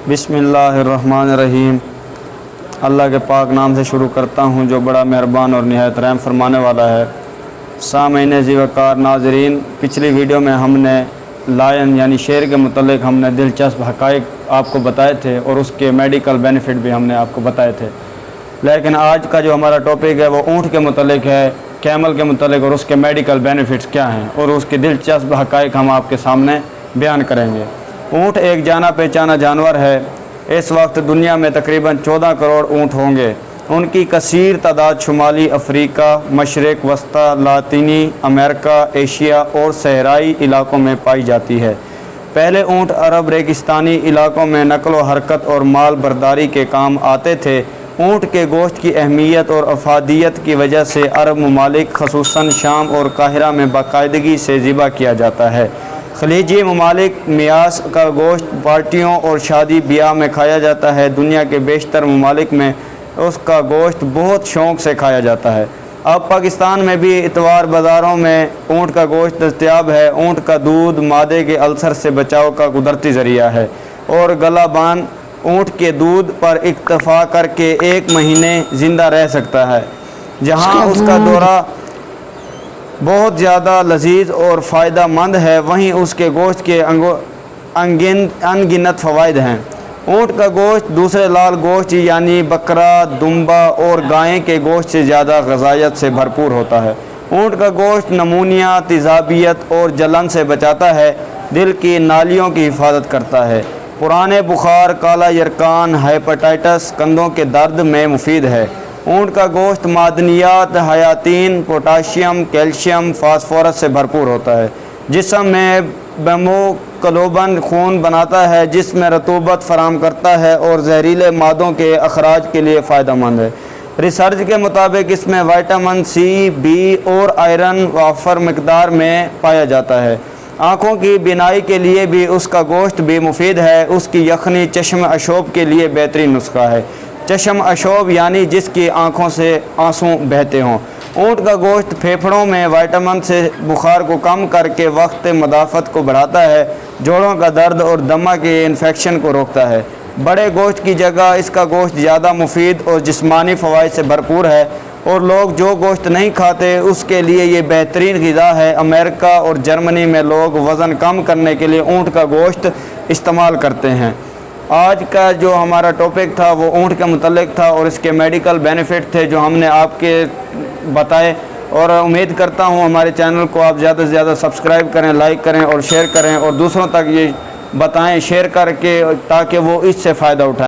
बिस्मिल्लाहिर्रहमानिर्रहीम। अल्लाह के पाक नाम से शुरू करता हूँ जो बड़ा मेहरबान और निहायत रहम फरमाने वाला है। सामईन ज़ीवकार नाज़रीन, पिछली वीडियो में हमने लायन यानी शेर के मुतल्लिक़ हमने दिलचस्प हक़ाइक़ आपको बताए थे और उसके मेडिकल बेनिफिट भी हमने आपको बताए थे। लेकिन आज का जो हमारा टॉपिक है वो ऊँट के मुतल्लिक़ है, कैमल के मुतल्लिक़, और उसके मेडिकल बेनिफिट्स क्या हैं और उसके दिलचस्प हक़ाइक़ हम आपके सामने बयान करेंगे। ऊँट एक जाना पहचाना जानवर है। इस वक्त दुनिया में तकरीबन 14 करोड़ ऊँट होंगे। उनकी कसीर तादाद शुमाली अफ्रीका, मशरिक़ वस्ता, लातीनी अमेरिका, एशिया और सहराई इलाकों में पाई जाती है। पहले ऊँट अरब रेगिस्तानी इलाकों में नकल व हरकत और माल बर्दारी के काम आते थे। ऊँट के गोश्त की अहमियत और अफादियत की वजह से अरब ममालिक ख़ुसूसन शाम और काहिरा में बाकायदगी से ज़िबा किया जाता है। खलीजी ममालिक मियास का गोश्त पार्टियों और शादी ब्याह में खाया जाता है। दुनिया के बेशतर ममालिक में उसका गोश्त बहुत शौक़ से खाया जाता है। अब पाकिस्तान में भी इतवार बाज़ारों में ऊँट का गोश्त दस्तयाब है। ऊँट का दूध मादे के अल्सर से बचाव का कुदरती ज़रिया है और गलाबान ऊँट के दूध पर इक्तफ़ा करके 1 महीने ज़िंदा रह सकता है। जहाँ उसका दौरा बहुत ज़्यादा लजीज और फ़ायदा मंद है, वहीं उसके गोश्त के अनगिनत फ़वाइद हैं। ऊँट का गोश्त दूसरे लाल गोश्त यानी बकरा, दुम्बा और गाय के गोश्त से ज़्यादा ग़िज़ायत से भरपूर होता है। ऊँट का गोश्त नमूनिया, तेज़ाबियत और जलन से बचाता है। दिल की नालियों की हिफाजत करता है। पुराने बुखार, काला यरकान, हेपेटाइटिस, कंधों के दर्द में मुफीद है। ऊँट का गोश्त मादनियात, हयातीन, पोटाशियम, कैल्शियम, फास्फोरस से भरपूर होता है। जिस्म में हेमोग्लोबिन खून बनाता है, जिसमें रतूबत फराहम करता है और जहरीले मादों के अखराज के लिए फ़ायदेमंद है। रिसर्च के मुताबिक इसमें विटामिन सी, बी और आयरन वाफर मकदार में पाया जाता है। आँखों की बीनाई के लिए भी उसका गोश्त भी मुफीद है। उसकी यखनी चश्म अशोब के लिए बेहतरीन नुस्खा है। चश्म अशोब यानी जिसकी आँखों से आंसू बहते हों। ऊँट का गोश्त फेफड़ों में विटामिन से बुखार को कम करके वक्त मदाफ़त को बढ़ाता है। जोड़ों का दर्द और दमा के इन्फेक्शन को रोकता है। बड़े गोश्त की जगह इसका गोश्त ज़्यादा मुफीद और जिस्मानी फ़वाइद से भरपूर है और लोग जो गोश्त नहीं खाते उसके लिए ये बेहतरीन ग़िज़ा है। अमेरिका और जर्मनी में लोग वज़न कम करने के लिए ऊँट का गोश्त इस्तेमाल करते हैं। आज का जो हमारा टॉपिक था वो ऊँट के मुतल्लिक़ था और इसके मेडिकल बेनिफिट थे जो हमने आपके बताए, और उम्मीद करता हूँ हमारे चैनल को आप ज़्यादा से ज़्यादा सब्सक्राइब करें, लाइक करें और शेयर करें और दूसरों तक ये बताएं शेयर करके, ताकि वो इससे फ़ायदा उठाएं।